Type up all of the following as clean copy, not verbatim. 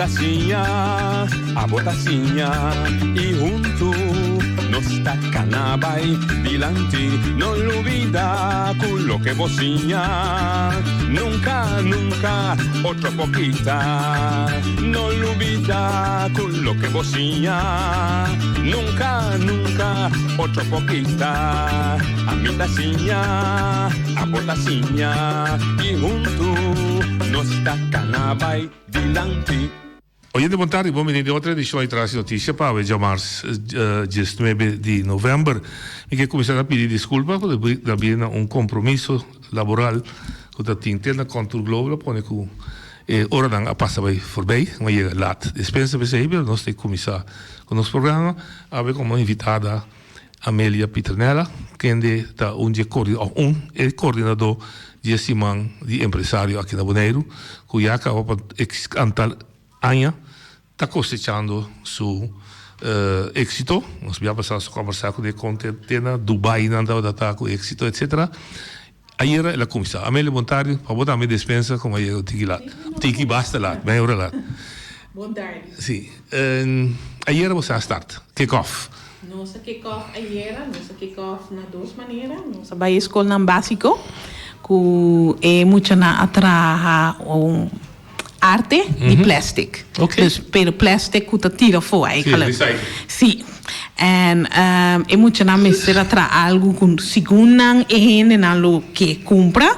a botacinha e junto nos tacanabay dilante, no olvida con lo que vocinha, nunca, nunca, otro poquita, no olvida con lo que vocinha, nunca, nunca, otro poquita, a mi tacinha, a botacinha y junto nos tacanabay dilante. Hoje de vontade, bom menino, outra edição aí traz notícia para o dia março, dia 9 de novembro, e que começar a pedir desculpa porque havia compromisso laboral que a tinha na Contour Global, pone que hora dan a passa vai voorbij, maar je laat dispensa bij zeven, nós temos começar com nosso programa, habe como invitada Amélia Piternella, que é um coordenador de Simão de empresário aqui na Bonaire, que já acabou por antal anos está cosechando su éxito. Nós vamos passar a conversar com ele na Dubai, não dá com éxito, etc. Aí era a comissão. Amélia Montário, para botar a minha dispensa, como aí eu tiki lá. Tiki basta lá, bem hora lá. Boa tarde. Sim. Aí era você a start, kick-off. Nossa kick-off na duas maneiras. Nossa vai escola básico, que é muito na atraha arte de plástico. Okay. Dus per plastic que tira fora eigenlijk. Sim. En é muito na mesera tra algo com segundo e algo que compra,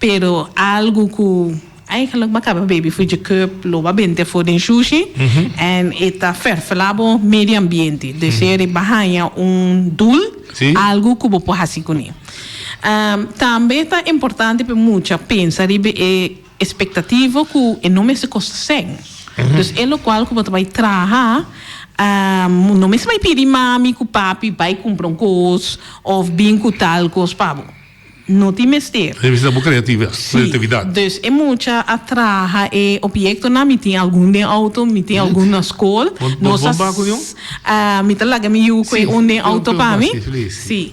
pero algo que eigenlijk macaba baby voor je cup loba bente voor den sushi en eta vervelabo medio ambiente. Dus er bahaya doel, algo que você pode fazer com ele. Também é importante para muita pensar expectativa que não me se custa sem. Dus é o qual que você vai trabalhar, não me se vai pedir mami que papi vai comprar coisa ou bem com tal coisa para não te mester. Deve ser uma criatividade. Dus é muita a trabalhar e objeto na me tem algum de auto, me tem algum na escola. Nossa, me tá lá que me eu com um de auto para mim. Sim.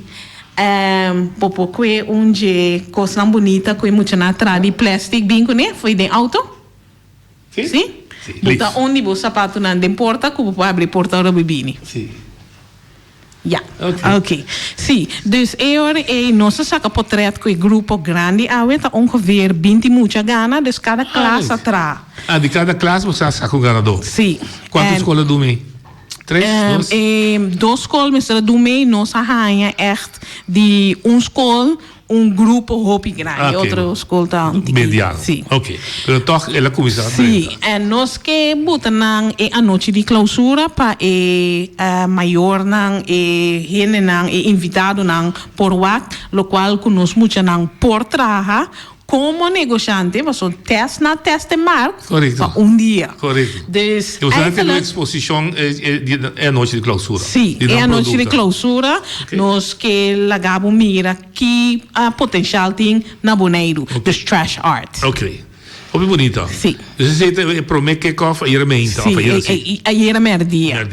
Popo que onde coisa bonita que muito na trade plástico bem né foi de auto sim bota onde o sapato na de porta que pode abrir porta para bebini sim ok sim dus nossa saca portret com grupo grande tá ongeveer 20 muita gana dus cada classe atrás de cada classe você saca um ganador sim quantas escolas do mês 2 school, maar doen mee, nós arranha echt die school, grupo hopi grande, outra school dan. Mediano. Sim. Ok. Pero toch ela começar. Sim. En nós que botan a noite de clausura para maior nang hene nang invitado nang por wak, lo qual que nós mucha nang por traha. Como negociante, was zo'n test na test de markt van dia. Correcto. Dus eigenlijk uma exposição é a noite de clausura. Sim, é a noite de clausura. Nós que lagamos mira que potencial tem na Bonaire, dus trash art. Ok. Muito bonito. Sim. Dus você promete que cofa aí também então. Sim, aí era merdia.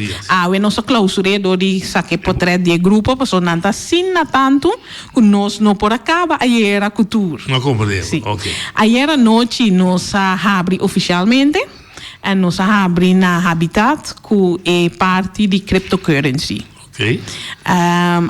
We nossa clausura do de saque portrait de grupo, pessoa não tá sina tanto, que nós não por acaba aí era cultura. Não compreendo. Sim. Ok. Aí era noite nós abre oficialmente. En nós abre na Habitat, que é parte de cryptocurrency. Ok.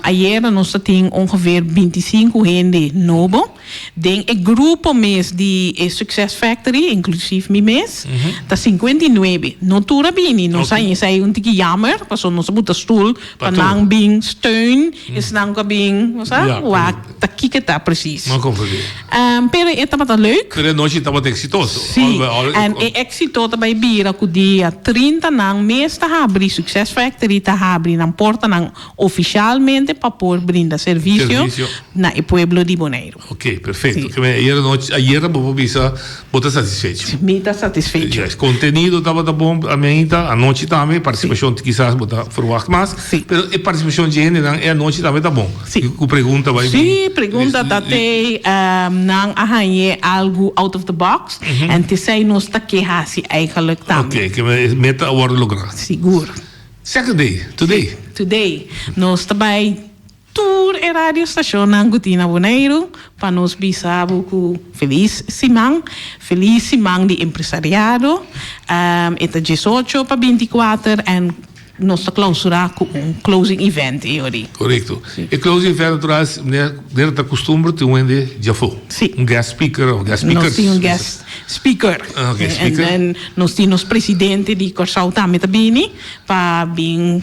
Ayer nós temos ongeveer 25 gente novo. Den een grupo mes die Success Factory, inclusief mi mes, tá 59. Notura bini, nós sai um tiki jammer, paso nós buta stoel, panang bing steun, is nang ka bing, wa tá kike tá precies. Não compreendo. Pero é tá leuk. Pero noite tá muito exitoso. Sim. En é exitoso by bira ku dia 30 nang mes tá abri Success Factory tá abri nang porta nang oficialmente para por brindar serviço na pueblo de Bonaire. Ok, perfeito. Ayer vou bisa bota satisfeito. Me está satisfeito. Yes, contenido estava bom a noite também, participação quizás bota verwacht mais, pero a participação de gente é a noite também tá bom. Sim. Com pergunta vai. Sim, pergunta até não arranhar algo out of the box, en te sei nós tá que hasi eigenlijk também. Ok, que meta a worden lograr. Seguro. Second day, today. Nós também tour e radiostation ng Gutina Bonaire para nos bisabo com Feliz Simang de empresariado, eta 18 para 24 en nos clausura com closing event ori. Correcto. E closing event trouxe nesta costume de já foi. Sim. Guest speaker ou guest speakers. Nós tínhamos guest speaker. Okay, speaker. En nós tínhamos presidente de Corsau também para vir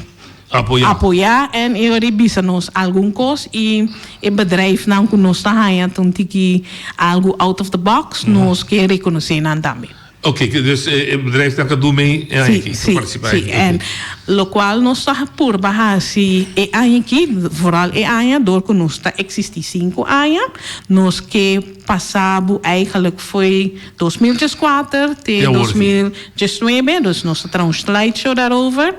apoiar en ori bisa nos algum coisa e o bedrijf não que nós está aí que algo out of the box nós que reconhecer não também. Oké, dus het bedrijf dat kan doen mee te participeren. Sim, en lo qual nós está por baixo se é aqui, vooral é door que nós está existir 5 anos, nós que passado eigenlijk foi 2004 até 2019, dus nós está um slideshow daarover,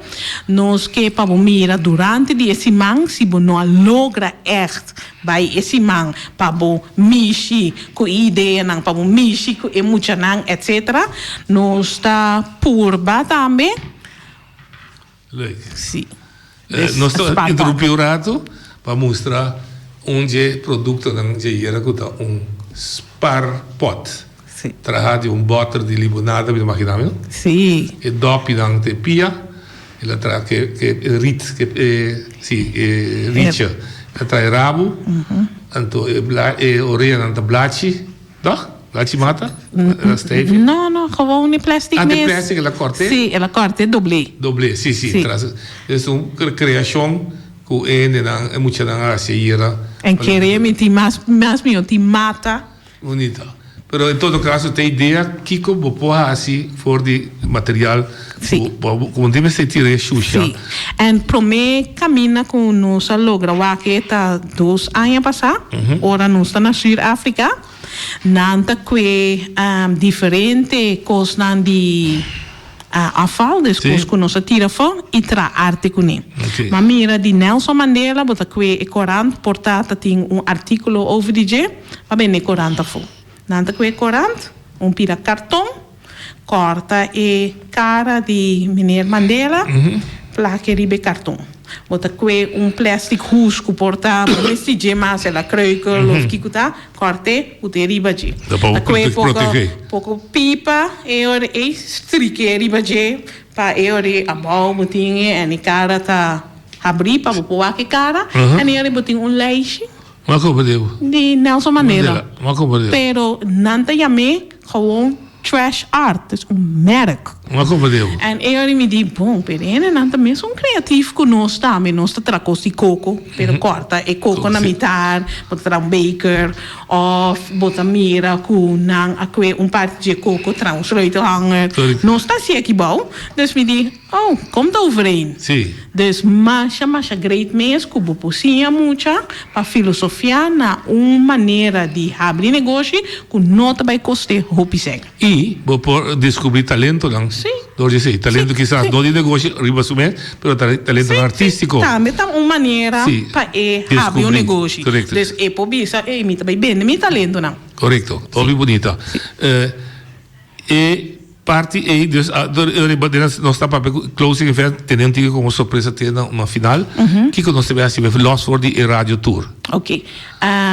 nós que para mira durante esse man se não logra echt bij esse man para mexer com ideia não para mexer com emoção não etc. Nós está por baixo também. Leuk. Sim. Nós estamos interrompendo o rato para mostrar produto que era spar pot. Sim. Trabalha de butter de limonada, me imaginava? Sim. E dopo dan te pia, ela traz que rit, ritje. Ela traz rabo, anto orelha anta blachi, toch? Blachi mata? Não, gewoon in plastic mesmo. mesmo. Plastic, ela corta? Sim, ela corta, doble. Doble, sim. É criação que muita da Ásia. En queremos ter mais mata. Bonita. Pero em todo caso, tem ideia que como pode assim for de material, como deve ser tirado xuxa. Sim. En pro me camina com nossa logra que tá 2 anos passar, ora nós está na Sudáfrica, nanta que diferente coisas de afval, dus coisas que nós tira fora e tra arte com ele. Mas mira de Nelson Mandela, bota que é corante portata tem artículo over DJ, mas bem é corante fora. Nanta que é corante, pira cartão, corta e cara de meneer Mandela, placa ribe cartão. Bota que plastic hoes que porta, mas se gema se la kruikel of kikuta, corte o te riba je. Pouco pipa e strike riba je pa abau botinge en cara ta abrir pa boa que cara en boting lijstje. Maar kom maar de Nelson Mandela. Maar kom maar Pero nanta yame gewoon trash art, dus merk. Maar kom maar En eu me di bom, perene nanta mesmo criativo conosco também, nós tracos de coco, pero corta e coco na mitar, bota baker of bota mira com nang aqui parte de coco trouwens sleutelhanger. Nós tá se aqui bom, dus me di, komt overeen. Sim. Dus masha great mês que bo pocinha mucha para filosofia na maneira de abrir negócio que nota vai custar roupa seca. E vou descobrir talento não? Sim. Door je talento quizás no de negócio riba sume, pero talento artístico. Também tá uma maneira para abrir um negócio. Correcto. Dus po bisa me também bem mi talento não. Correcto. Muito bonita. E parte e dus nós está para closing event tendo como surpresa ter uma final que nós temos assim lost for the radio tour. Ok.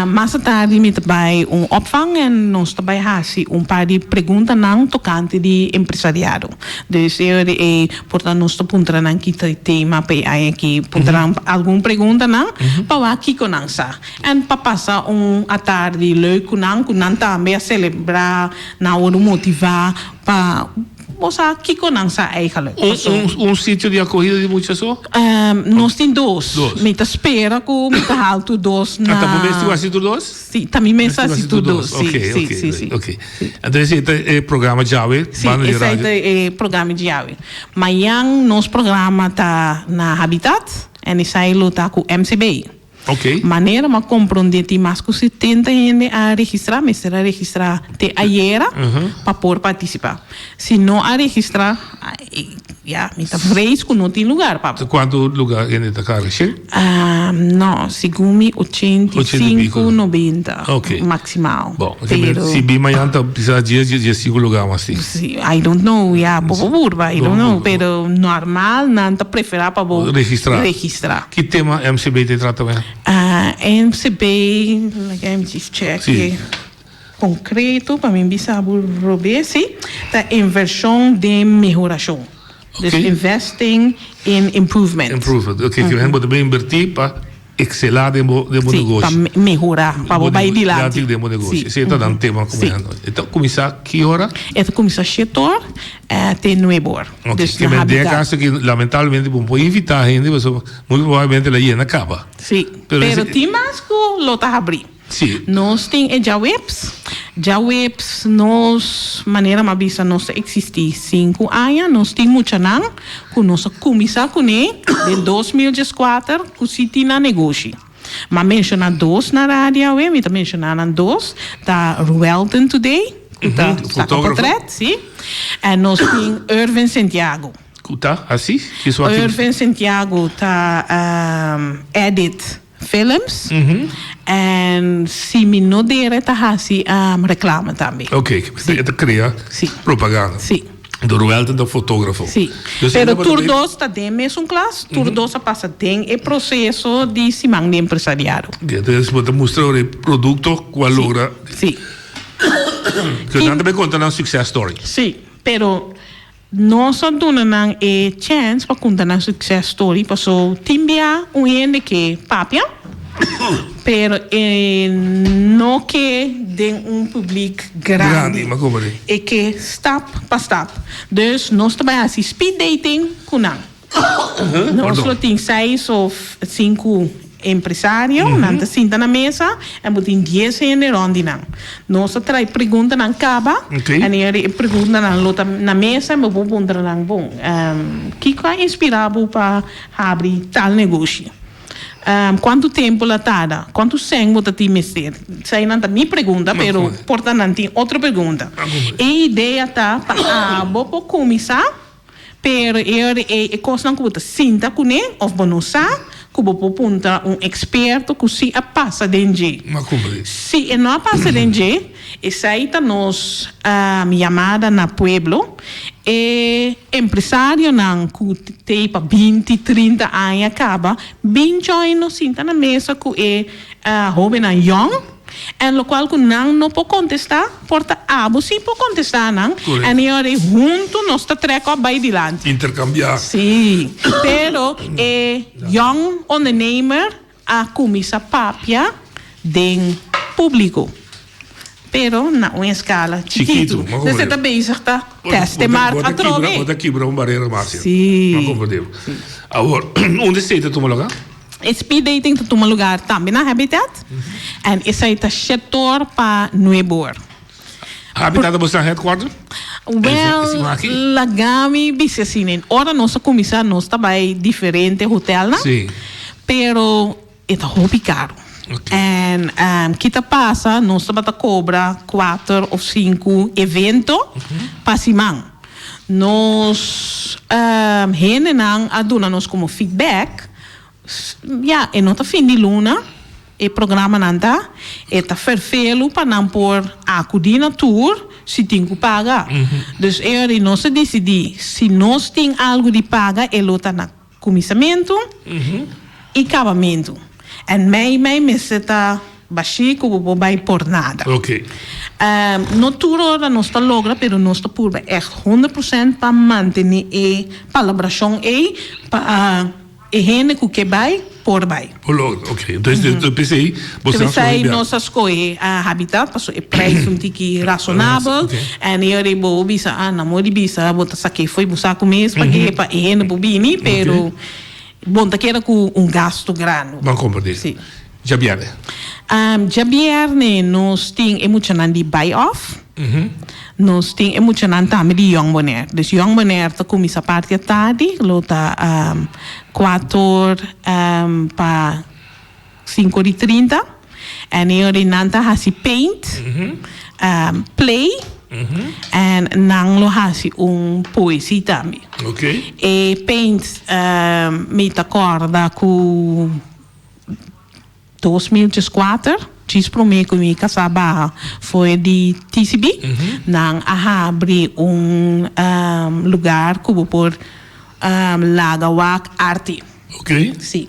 Mais tarde me também opvang en nós também hasi par de perguntas não tocante de empresariado. Dus portanto nós apuntamos aqui tema para aí aqui apuntamos alguma pergunta não para aqui com nós. En para passar a tarde leuk com nós também celebrar, não motivar para moça aqui com nós eigenlijk. Sítio de acolhida de muitas pessoas? Nós temos 2. Me espera que me alto 2 na. Tá bom, mesmo assim tu 2? Sim, também mesmo assim tu 2. Sim. Então esse é programa de Jawe, banda de rádio. Esse é programa de Jawe. Amanhã nosso programa tá na Habitat e sai lutar com MCB. Ok. Maneira mas compreender que mais que 70 gente a registrar, mas será registrar te ayer para poder participar. Se não a registrar, Ja, met een vrees que não tem lugar, papa. Quanto lugar in esta casa? No, segundo 85, 90. Ok. Maximaal. Bom, se bem mais então precisa de 5 lugares assim. Sí, I don't know, ja, bobo burba, I don't know, pero normal, nanta prefera para registrar. Que tema MCB te trata bem? MCB, let me just check Sí. Concreto, para mim, bisabo Robé, sim, da inversão de melhoração. Dus investing in improvement. Ok, que a gente pode invertir para excelar de negócio. Para melhorar, para o bairro de lá. De negócio. Esse é o tema como então, começar que hora? Começar setor até 9 horas. Ok, que me dê caso que lamentavelmente vamos evitar a gente, mas muito provavelmente a gente acaba. Sim, pero tem mais que lo tá abrir. Sim. Nós temos já webs, nós maneira mais bisa nós existir 5 anos, nós temos muito não, que nós começar com ele de 2004, que se tem na negócio. Mas mencionar 2 na rádio, me tá mencionando 2 da Ruelton Today, que tá portrait, sim. E nós temos Irvin Santiago. Tá, assim? Irvin Santiago tá edit films en se me não der tá assim reclame também. Ok, que cria propaganda. Sim. Do Ruelton do fotógrafo. Sim. Pero turdos está de mesmo classe, turdos a passa tem o processo de simang de empresariado. Então, você mostra o produto qual logra. Sim. Que não também conta uma success story. Sim, pero nós damos a chance para contar uma success story, passou timbia ende que papia, pero não que de público grande. Mas como é? E que step para step. Dus nós trabalhamos assim speed dating com não. Nós temos 6 ou 5 empresário, nanta sinta na mesa, e botin 10 gente rondi nan. Nossa trai pergunta nan caba, e ele pergunta nan lota na mesa, e vou perguntar nan bom, que vai inspirar para abrir tal negócio? Quanto tempo lá tada? Quanto sangue você tem meser? Sai nanta me pergunta, pero porta nan tem outra pergunta. E a ideia tá para vou começar, pero ele coisa não que você sinta com ele, ou bonosa, que vou punta experto que se passa dentro. Se não passa dentro, essa aí tá nos chamada na pueblo, e empresário não que tem para 20, 30 anos acaba, bem join sinta na mesa que é jovem na young. En lo qual que não pode contestar, porta você pode contestar não. E agora junto nós está treco vai dilante. Intercambiar. Sim, pero young ondernemer começa papia de público. Pero na uma escala chiquito. Você está bezig tá teste marca trove. Pode quebrar barreira máxima. Sim. Não compreendo. Agora, onde você está tomando lugar? Speed dating está tomando lugar também na Habitat. E esse é o setor para Nuevo Horizonte. Habitat é o headquarter? Well, lagami bisa sinin. Ora nossa comissão nós trabalha diferente hotel, não? Sim. Pero é hobby caro. E kita passa nós trabalha cobra 4 ou 5 eventos para simang. Nós henenang aduna nós como feedback. Ja, e nota fim de luna, e programa nanta, e tá vervelo para não pôr acudir na tour, se tem que pagar. Dus e nós decidir, se nós tem algo de pagar, ele está na comissamento e acabamento. E me está baixo, como vai por nada. Ok. No tour ora nós está logra, pero nós está por é 100% para manter a palabração para e gente que vai por vai. Ok. Então, eu pensei, nossa escolha a Habitat, passou o preço um tique razonável, e eu vou bisa, namoro bisa, botar saque foi buscar comer, para gente bobini, pero bom, tá querendo com gasto grande. Vamos compreender. Sim. Já vierne. Já vierne nós tem emocionante de buy-off. Nós temos emocionante também de Young Bonaire. Dus Young Bonaire está começando a parte da tarde, está 4 para 5:30. E eu nanta hasi paint, play En nang lo hasi poesia também. Ok. E paint me acorda com 2004, cis pro me com minha casa foi de TCB, nang abri lugar como por lagawak arte. Ok. Sim.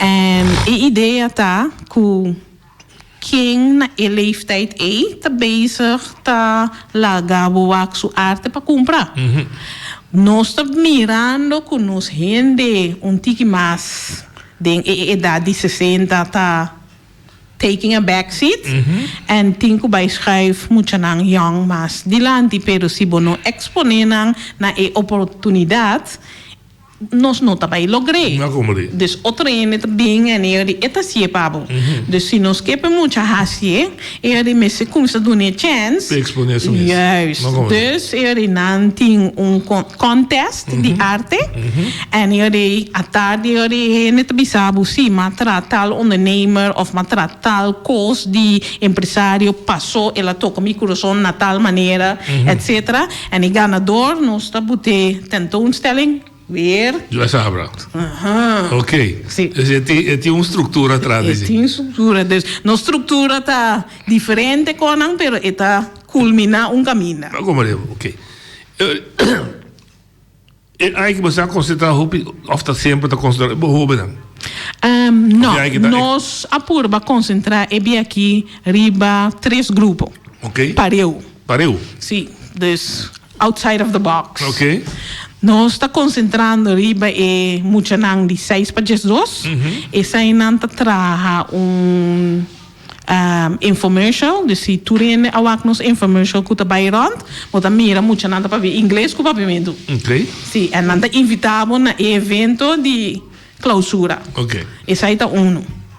En a ideia tá que quem na leeftijd tá bezig tá lagawak sua arte para comprar. Nós estamos mirando com nos gente tique mais de idade de 60 tá taking a backseat en tinko bij schrijf moet je nang young mas dilante pero si bono exponen na e oportunidade nós não também logrei. Dus outra ene também é ele eta sie pabo. Dus se nós quepe muita hasie, ele me se começa a dar chance. Exponer isso mesmo. Juist. Dus ele não tem contest de arte. En ele à tarde ele net bisabo si matra tal ondernemer of matra tal course de empresário passou ela toca microfoon na tal maneira, etc. En die ganador nós tá bote tentoonstelling weer. Já sabe. Ok. Sim. Dus het is uma estrutura atrás. Tem estrutura. Dus nossa estrutura tá diferente conan, pero está culmina caminho. Como é? Ok. Eigenlijk moet je concentreren of dat sempre te concentreren. Bijvoorbeeld. Não, nós apurba concentrar e aqui riba 3 grupos. Ok. Pareu. Sim. Dus outside of the box. Ok. Nós está concentrando riba e muito nang de 6 para 2. E sai não tá traha infomercial, dus se turene awak nos infomercial kuta bij rond, mutta mira muito nanta para ver inglês com papimento. Ok. Sim, e nanta invitamos na evento de clausura. Ok. E sai tá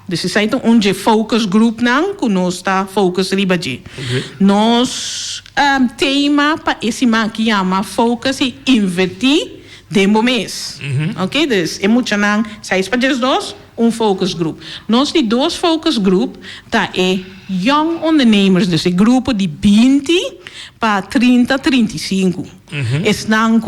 Dus se sai tá de focus group nang, ku nós está focus riba de. Ok. Nós tema para esse maqui chama focus e invertir demo mês. Ok? Dus é muito nang 6 para 2 focus group. Nós die 2 focus group tá young ondernemers, dus een grupo de 20 para 30, 35. Es nang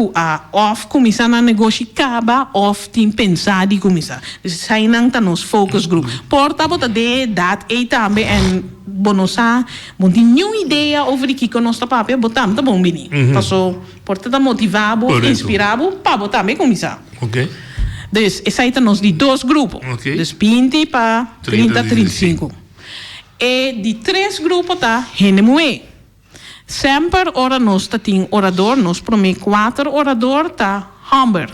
of começar a negociar of tem pensar de começar. Dus sai nang tá nos focus group. Porta bota de dat e também en bonosa, bom tem nenhuma ideia over que nós tá papel botam tá bom bini. Passo porta tá motivado, inspirado para botar também começar. Ok. Dus essa aí nós de 2 grupos. Okay. Dus 20 para 30, 35. E de 3 grupos tá Renemoe. Sempre ora nós tá tem orador, nós promê 4 orador tá Humber.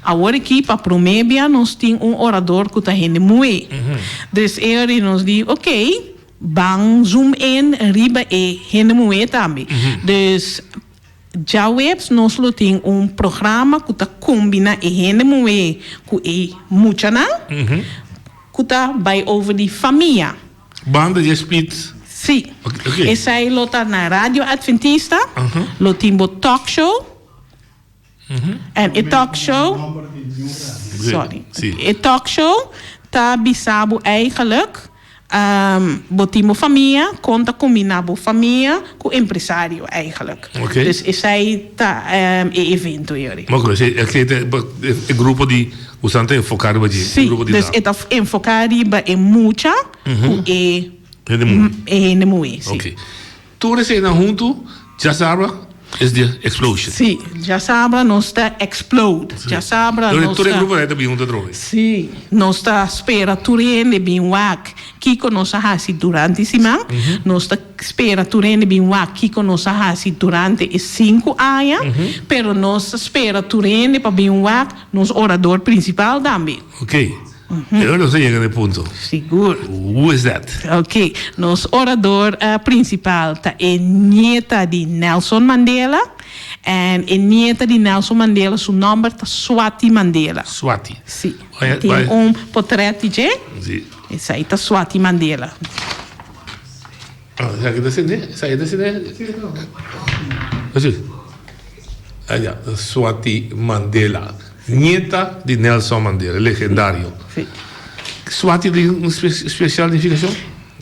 Agora aqui para Promébia nós tem orador que tá Renemoe. Dus ele nos diz, ok, bang zoom in riba e Renemoe também. Dus já webs nós tem programa que tá combina e Renemoe com e muchana, que tá by over die família. Banda de spits. Sim. Okay. E sai lota na Radio Adventista, lo timbo talk show. En e talk show, sorry. Sim. E talk show tá bisabo eigenlijk botimo família, conta combinabo família com empresário eigenlijk. Okay. Dus is hij tá evento hier. Maar goed, het grupo die usante enfocar bij die. Sim, dus het enfocar bij mucha e Renemoe. Ok. Toen is hij naar junto, já sabe, is de explosion. Sim, já sabra nós está explode. Já sabra nós está. Todo grupo é também junto droga. Sim, nós está espera turene bem wak. Kiko nós hasi durante semana, nós está espera turene bem wak. Kiko nós hasi durante 5 anos, pero nós espera turene para bem wak, nos orador principal também. Ok. Eu não sei chegar no ponto. Seguro. Who is that? Ok, nos orador principal tá nieta de Nelson Mandela. En nieta de Nelson Mandela, seu nome tá Swati Mandela. Swati. Sim. Tem portrait de? Sim. Esse aí tá Swati Mandela. Ah, já que descende? Sai descende? Sim. Allá, Swati Mandela. Nieta de Nelson Mandela, legendário. Sim. Swati tem uma especial identificação?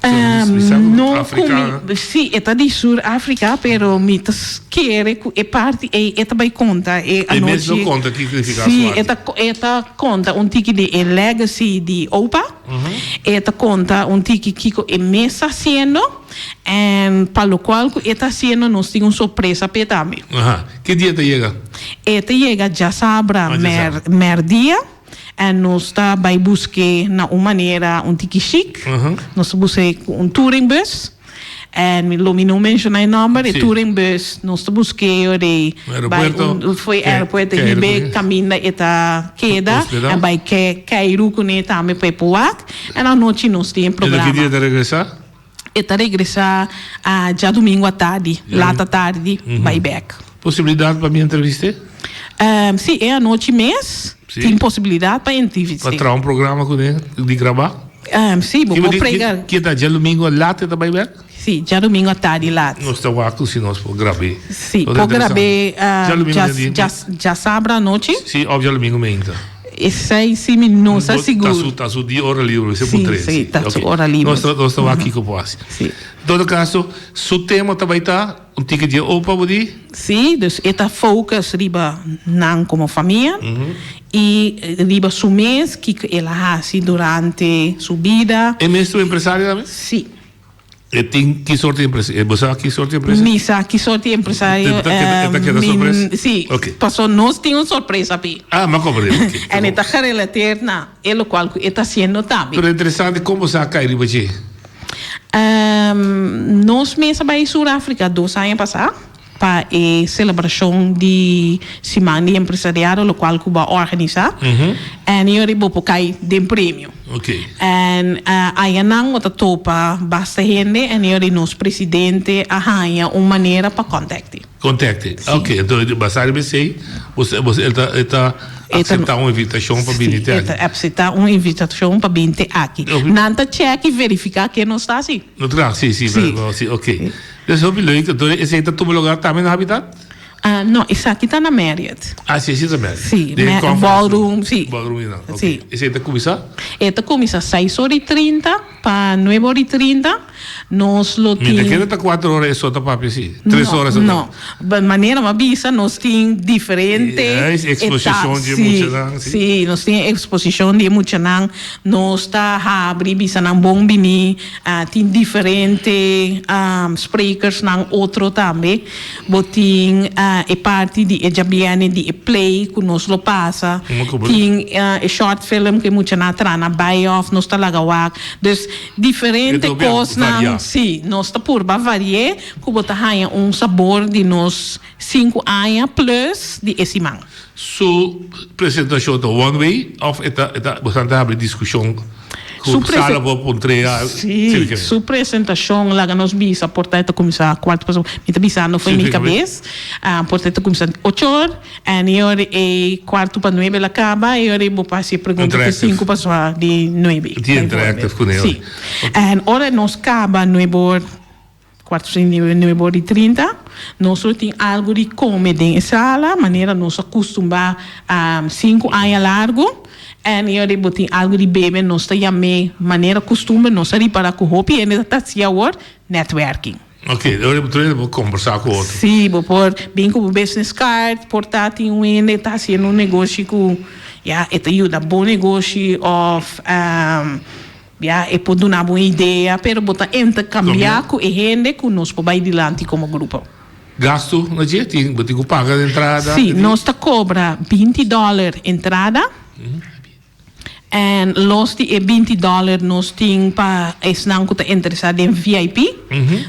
No, Africana. sì, è di Sud Africa, però mi schiere e parti e by conta e E mesmo conta que significa sì, suarte. e conta un tiki di legacy di Opa e conta un tiki kiko e messa haciendo e para lo cual está haciendo nos tiene una sorpresa para también. Ajá. ¿Qué día te llega? Este llega ya sabrá mer día. En nos está bij busque na uma maneira un tiki chic. Nos busque un touringbus. En lo mi não mencionei nome, de touringbus. Nos está busque de foi aeroporto hibe caminha eta queda en bij Cairo kune também para Poak. En a noite nos tem programa. ¿Y qué día te regresa? Eta regressa já domingo à tarde, lata tarde, vai back. Possibilidade para minha entrevista? Sim, é a noite mês. Sim. Tem possibilidade para entrevista. Para trazer um programa com ele, de gravar? Sim, vou pregar. Que está já domingo lata também back? Sim, já domingo à tarde lá. Nós estamos aqui, se nós for gravar. Sim, por gravar já sábado à noite. Sim, ou já domingo ainda. E 6 minutos, seguro. Está su de hora livre, você pode trazer. Sim, está su hora livre. Nós estamos aqui com você. Sim. Em todo caso, o tema também está um ticket de opa, pode? Sim, dus eta focus riba nan como família e riba su mês que ela hace durante su vida. É mesmo empresário também? Sim. E tem que sorte de empresa? Você sabe que sorte de empresa? Misa, que sorte empresário. Sim, okay. Passou, nós temos uma surpresa aqui. Ah, mas como é? Okay, e está relacionado na o qual está sendo também. Pero é interessante como você cai riba de? Nós mesmo vai Sul-África 2 anos passados para a celebração de Semana de Empresariado, o qual Cuba organiza. E eu vou para de prêmio. Ok. E aí não outra topa basta gente e eu nosso presidente arranha uma maneira para contactar. Contacte. Ok, então bastar você está aceitar uma invitação para vir até. Aceitar uma invitação para vir aqui. Nanta check e verificar que não está assim. Não traz, sim, ok. Então, leuk, esse aí está todo lugar também no Habitat? Não, isso aqui está na Marriott. Sim, sim, também. Sim, ballroom, sim. Ballroom, não. Ok. Sim. Esse aí está começando? Está começando 6h30 para 9h30. Nós lo temos. Queda está 4 horas só tá papo assim. 3 horas só. Não, de maneira uma bisa nós temos diferente. Exposição de Muchanang. Sim, nós temos exposição de Muchanang. Nós está abre bisa nang Bombini. Tem diferente speakers nang outro também. Botin e parte de Jabiane de play que nós lo passa. Tem short film que Muchanang trana buy off nós está lagawak. Dus diferente coisas. Sim, nós está por variar, que botar sabor de nós 5 anos plus de esse man. Sua apresentação do One Way, ou você está abrindo discussão com sala para entregar? Sim, sua apresentação lá nos bisa, portanto começar 4 pessoas, me bisa não foi minha cabeça, portanto começar 8 horas, e eu e 4 para 9 ela acaba, e eu vou passar pergunta para 5 pessoas de 9. De interactive com ele. Sim, e agora nós acaba 9 horas, 4h30, nós temos algo de comer dentro da sala, maneira nós acostumar a 5 anos largo. E eu botar algo de beber, nós também maneira costume, nós ali para com o e ainda está se agora networking. Ok, eu vou conversar com o outro. Sim, vou pôr bem com o business card, portátil, ainda está sendo negócio com, está ajuda bom negócio of e pode dar uma boa ideia, pero botar intercambiar com a gente que nós podemos ir adiante como grupo. Gasto na dia, tem que pagar a entrada? Sim, nós cobra $20 entrada. En los die $20 nós tem para esse não que está interessado em VIP,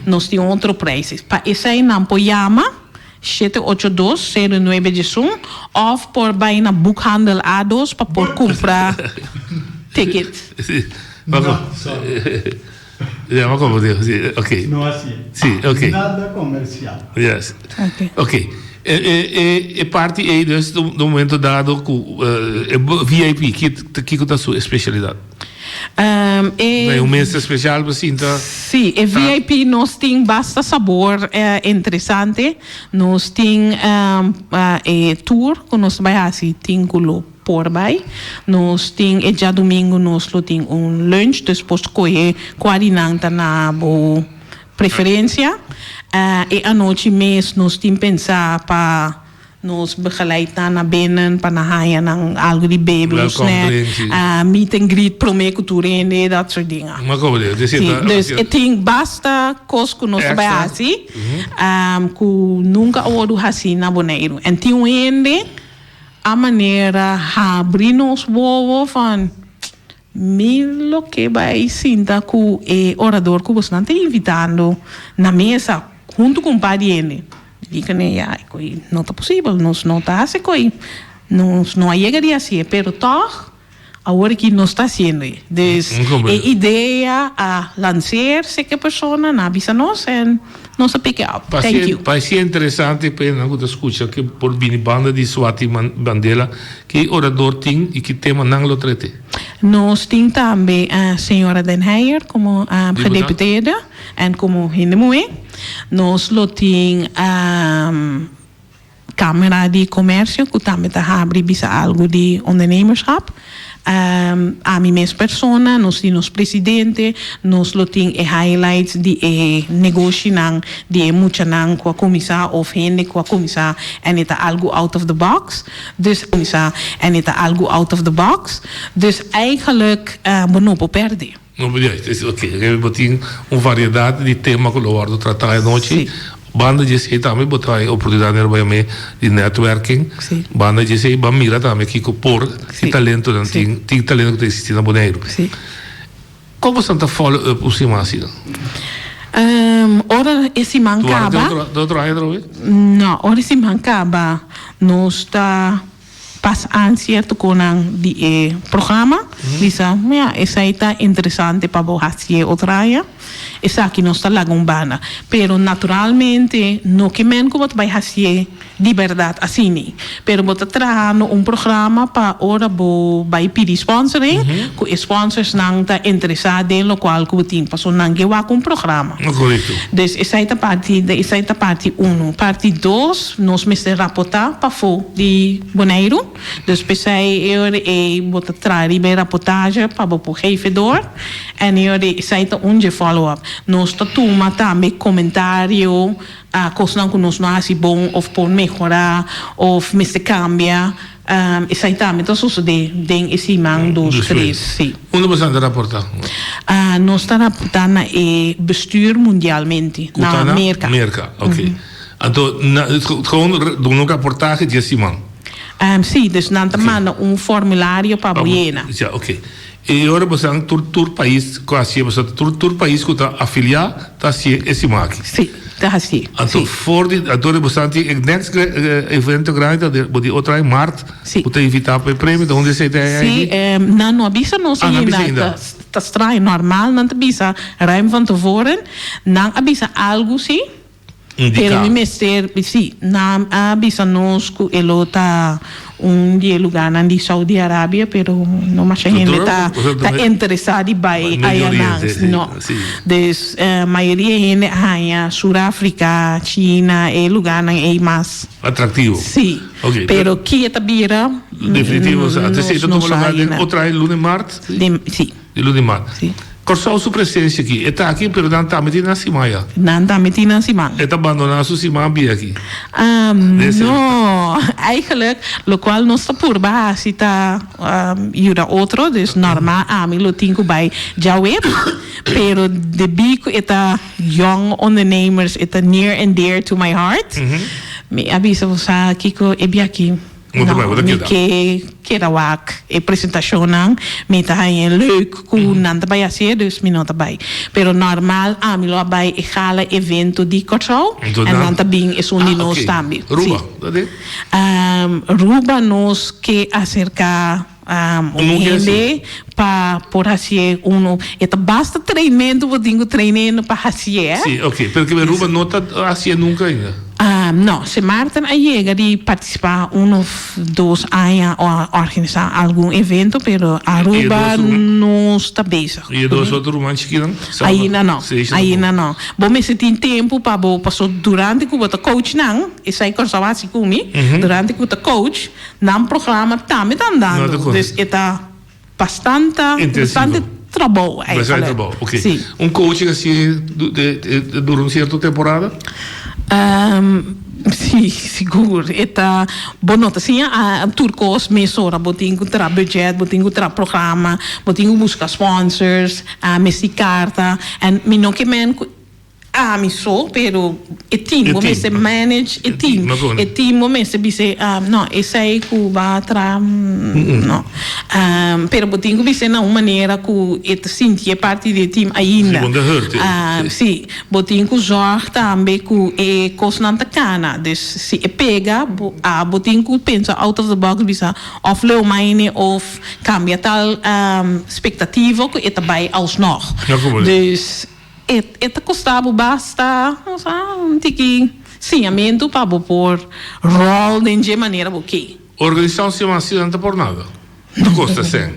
nós tem outro preço. Para esse aí não llama 782-0911 ou por vai na boekhandel A2 para por comprar ticket. Ma come devo dire? Ok. No así. Sì, ok. Nada comercial. Yes. Ok. E parte aí do momento dado com VIP, que é a sua especialidade? Tem mesa especial para Sinta. Sim, e VIP nós tem basta sabor interessante. Nós tem tour que nós vai assim, tem culo por vai. Nós tem já domingo nós tem lunch, depois coe quarinanta na bo preferência. E a noite mês nós tem pensar para nos begeleiden naar binnen, para na haaien en algo die baby's, meet and greet, promecultuur dat soort dingen. Maar kom je, dus het ding basta kos ku nos bij hasi, ku nunca oudo hasi na boneiro. En tien ende a maneira abrir nos wowo van milo que vai sinta ku orador ku bastante invitando na mesa junto com pariente. Dica ja, não está possível, não está assim, não chegaria assim, pero toch, agora que não está sendo. Dus, a ideia a lançar-se que a pessoa não avisa nós e nós pick up. Thank you. Parece interessante para nós escutar que por bini banda de Swati Bandela que orador tem e que tema não lo trate. Nós temos também a senhora Den Heijer como gedeputada e como Hindemoe. Nós temos a Câmara de Comércio, que também está abrindo algo de ondernemerschap. A minha mesma persona, nós temos o presidente, nós temos highlights de negócio de muita com a comissão ou gente com a comissão e é algo out of the box. Dus comissão en é algo out of the box. Dus eigenlijk não pode perder. Não podia, ok. Eu tenho uma variedade de temas que eu vou tratar a noite. Banda de sei também botar a oportunidade de networking. Sim. Banda de sei bam mira também que por talento não tem talento que existe na Bonaire. Como Santa follow up o cima assim? Ora esse mancaba. Não, ora esse mancaba. Nós está pas certo com de programa. Lisa, essa está interessante para você outra área. Essa aqui não está lá gombana, pero naturalmente no que men como vai fazer de verdade assim, pero bota trabalhando programa para ora bo vai pedir sponsoring, com sponsors não tá interessado em local que tem, passou não que vai com programa. Correto. Dus essa é a parte 1, parte 2, nós me se rapportar para fo de Bonaire, dus pensei eu bota trabalhar rapportagem para bo gevedor, en eu essa é onde follow up. Nós toma também comentário, coisas que nós não acham bom, ou por melhorar, ou se cambia. Isso aí também está sucedendo em esse man dos três. Sim. Onde você anda rapportar? Nós estamos rapportando no bestuur mundialmente, na América. América, ok. Então, gewoon doen een rapportage de esse man? Sim, dus nós mandamos formulário para a Buena. Ja, ok. E agora você tem todo país quase você todo país que está afiliado está assim esse marco. Sim, está assim. Então for de agora você tem o next evento grande de outra em março. Você invitar para o prêmio de onde você está aí? Sim, não avisa nós ainda. Está estranho, normal, não avisa ruim van tevoren, não avisa algo sim. Pero mi mister, sim, não avisa nós que ele está de lugar na Saudi Arábia, pero não mais gente está interessado em vai aí não. Dus maioria gente aí Sudáfrica, China, é lugar é mais atrativo. Sim. Okay. Pero que está bira definitivo, você está no lugar de outra lunes março? Sim. De lunes março. Sim. Corso sua presença aqui, está aqui, pero não está metida na Simaia. Não está metida na Simaia. Está abandonando sua Simaia aqui. Não, eigenlijk, lo qual não está por baixo, está jura outro, dus normaal, me lo tenho bij já web, pero de bico está young ondernemers, está near and dear to my heart. Me avisa você Kiko, aqui. Que era wak e apresentação não me tá aí leuk com nada vai ser dus me não tá bem pero normal me lo vai e gala evento de corso e não tá bem é onde nós também Ruba Ruba nos que acerca gente para por fazer basta treinamento vou digo treinando para fazer sim ok porque Ruba não tá assim nunca ainda No, se Martin llega de participar 1 o 2 años o organizar algún evento, pero Aruba no está bezig. E 2 outros romances que não? Ainda não. Bom, mas tem tempo para passar durante que eu coach não, isso aí conservação comigo, durante que eu coach, não programa também está andando. Então, está bastante trabalho. Bastante trabalho, ok. Sim. Coaching assim, dura certa temporada? Sim, seguro. Eta bonota sim a turcos mesora botin contra budget, botin contra programa, botin buscar sponsors, a messi carta and mi non che men mi so pero e team come se manage e team come se bise no e sei cuba tra no pero botin bise na uma maneira cu et sentir parte do team ainda sim botin cu zorg também cu e cosnanta cana dus se pega botin cu pensa out of the box bisa of leu mine of cambia tal expectativa cu et bij alsnog dus eta costava basta tiki sinhamento para pôr rol de maneira ok. Organização se chama não por nada. Não custa 100.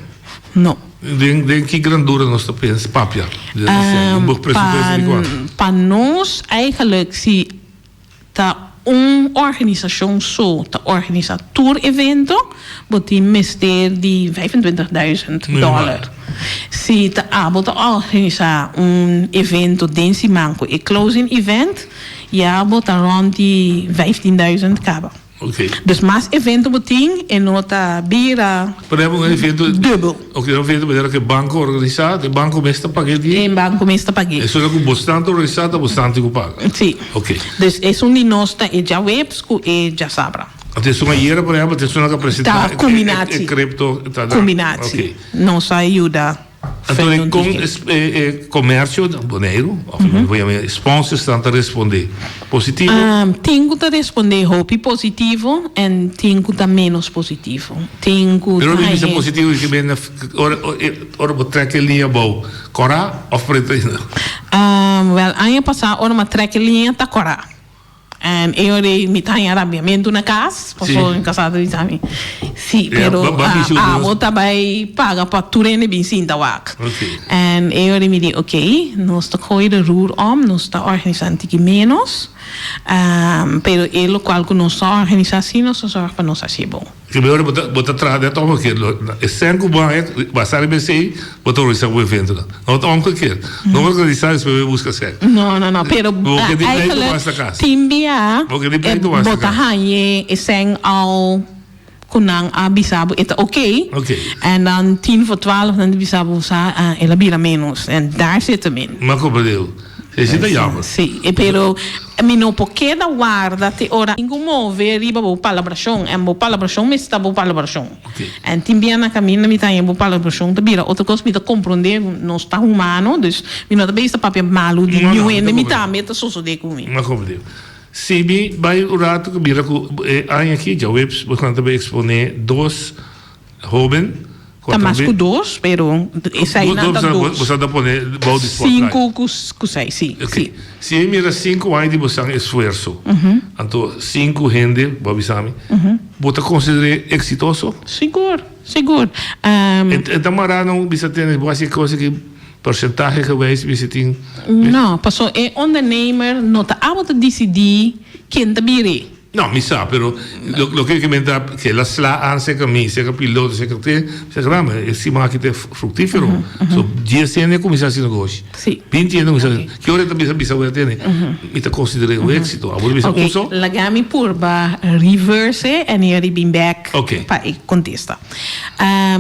Não. De que grandura nós estamos papia? Para nós eigenlijk se tá organisação só tá organizar tour evento, botin mister de $25,000. Se tá organizar evento desse manco e closing event, bota rond de 15,000 cabo. Okay. Dus mais evento botin e nota bira. Por exemplo, evento dubbel. Okay, evento bedoel que banco organizado, banco mesta paguete. En banco mesta paguete. Isso é que bastante organizado, bastante que paga. Sim. Okay. Dus é de nós e já webs e já sabra. Atenção aí, por exemplo, atenção que apresentar combinatie. Cripto, combinatie. Okay. Nos ajuda. Então, com comércio, boneiro, sponsors estão a responder positivo? Tenho que responder hope positivo e tenho que menos positivo. Pero não é positivo que vem ora trekken linha boa, cora ou pretendo? Well, ano passado ora uma trekken linha tá cora. En eu me tenho arrabamento na casa, passou em casado de também. Sim, pero a também paga para tudo e bem sim da wak. En eu me digo, ok, nós está coisa roer nós está organizando que menos, pero ele qual que nós está organizando assim, nós zorg para nós assim bom. Que melhor botar trade então porque é cinco banhas, passar bem sei, botar organizar o evento. Não tá qualquer. Não organizar isso para buscar certo. Não, pero eigenlijk timbia botar hanhe e sen al kunang bisabo eta okay. En dan 10 voor 12 dan de bisabo sa ela bira menos en daar zit hem in. Maar compreendeu. Is dat jammer? Sì, pero mino porque da guarda te ora in move riba bo palabração en bo palabração me sta bo palabração. En timbia na caminho mi tá bo palabração te bira outra coisa me tá compreender não está humano, dus mi não também está papel malu de new en mi tá meta so de comigo. Mas compreendeu. Se bi vai o rato que bira ko aqui já webs vou também exponer 2 jovens. Tá mais com 2, pero esse aí não tá 2. Você tá pondo balde 5 com 6, sim. Se ele mira 5 aí de você esforço, então 5 gente, babi sami, você considera exitoso? Seguro. Então mará não bisa tem quase coisa que porcentagem que vai se tem. Não, passou é ondernemer não tá abo te decidir quem tá bire. No, mi sa, però lo che comenta che la SLA anse che mi, se che piloto, se che te, se che rama, e si ma che te fruttifero. So 10 anni comincia a essere negozio. Sì. 20 anni comincia. Che ora te bisa vuoi tenere? Mi te consideri un esito. A voi bisa un so? La gami purba reverse e ne ribin back. Pa e contesta.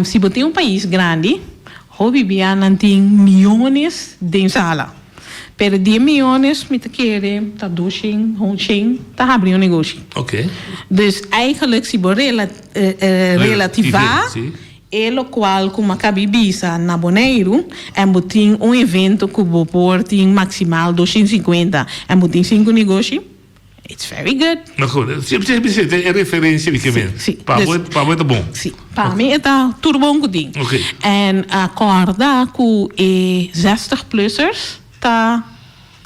Si bote un país grande, ho vivia nanting millones de sala. Per 10 miljoen met de keren, dat douching, hondching, dat hebben we een negócio. Dus eigenlijk si relativar e lo qual como cabibisa na Bonaire en botin um evento que vou pôr tem maximal 250 en botin 5 negócio. It's very good. Maar goed, é referência de que vem. Para muito é bom. Sim, para mim é tudo bom que tem. En acorda com 60-plussers tá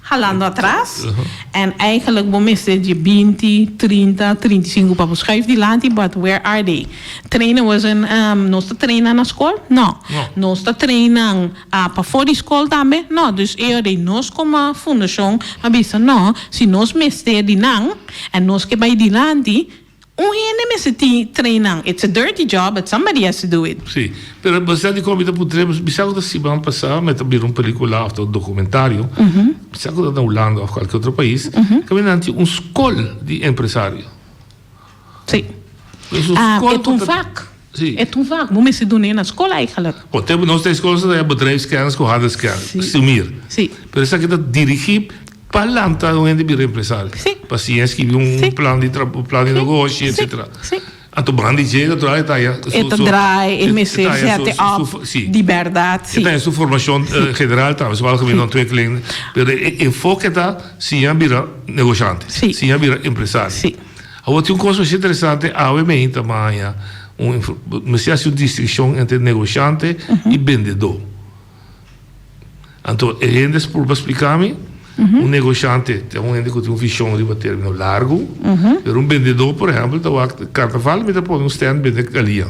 jalando atrás. En eigenlijk bommen je 20, 30, 35 para schuif die lanti, but where are they? Trainen was no está trainen na school? No. No está trainen para voor die school também? No. Dus de nos como fundação, abisa no, si nos mester die nang, en nos que bij die lanti, training. It's a dirty job, but somebody has to do it. Sì, per bastante come potremmo, bisogna che si vanno a passare, mettere un pellicola o un documentario, bisogna che da Olanda o qualche altro paese, che viene un school di impresario. Sì. È un vak. Sì. È un vak. Moet mensen doen in een school eigenlijk. Want hebben nog steeds scholen, dat bedrijfskennis, handelskennis, sumir. Sì. Per eso che dat dirigir palanta non è di impresario. Sì. Pazienza, scrivi un plan di negozio, eccetera. Sì. A tu brandi je dat draai dat ja. Het draai en mensen zetten op die verdad. Sí. Esta es su formación general, tal vez algemene ontwikkeling. Pero enfoque dat sia bira negociante, sia bira empresario. Sí. Wat un cosa interessante ovviamente ma me si hace una distinción entre negociante y vendedor. Então, gente por explicar-me, un negociante tem um gente que tem uma visão de termino largo, pero un vendedor, por exemplo, tá o carnaval, me tá por um stand vende galinha.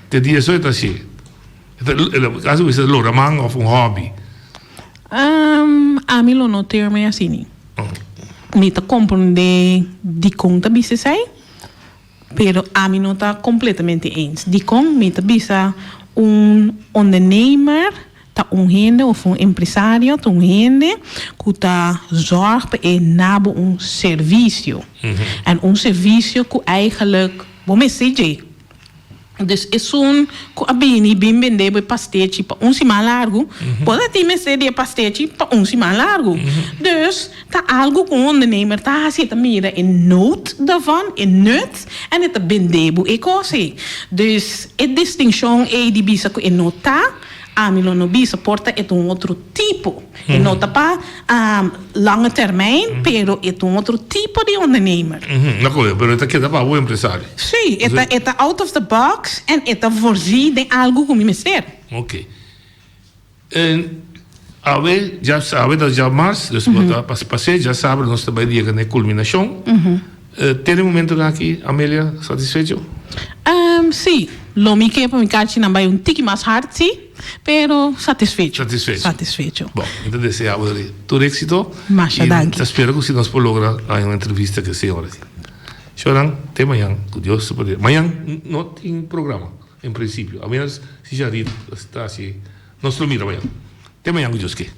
Te dia só tá assim. Caso isso é loramang of um hobby. A mim lo não termo assim. Me tá compreender de conta bisa sai, pero a mim não tá completamente eens. De conta me tá bisa ondernemer, tá gente of empresário, tá gente que tá zorg nabo serviço. En serviço que eigenlijk, vamos dizer, dus is que a bem vender pastete para semana largo, pode ter me de pastete para semana largo. Dus tá algo que ondernemer tá zitten mira in nood daarvan, in nut, en het vender bu ecosie. Dus het distinction die bisa que in nota a mim não bisa porta é outro tipo. E não tá para lange termijn, pero é outro tipo de ondernemer. Não coisa, pero é que dá para o empresário. Sim, é out of the box en é voorzien de algo como ministério. Ok. Ave já sabe das jamas, dus wat passei já sabe nós também dia na culminação. Tem momento aqui, Amélia, satisfeito? Sim, lo mi que para mi cachi não vai tiki mais hard, sim, pero satisfeito. Bom, então deseamos todo éxito. Masha, danke. Espero que se nós por lograr uma entrevista que seja assim. Choran, até amanhã, que Deus se poder. Amanhã não tem programa, em princípio. A menos se já está assim. Nós lo mira amanhã. Até amanhã, que Deus quer.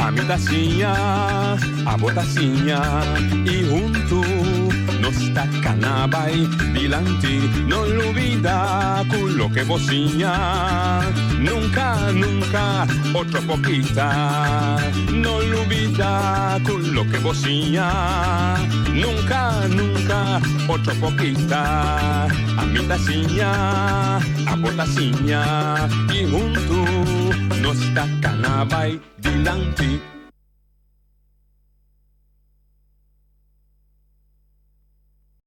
A mi tacinha, a botacinha e junto nos tacanabay dilanti, no lo olvida con lo que vocinha. Nunca, nunca, otro poquita, no lo olvida con lo que vocinha. Nunca, nunca, otro poquita. A mi tacinha, a botacinha y junto nos tacanabay dilanti.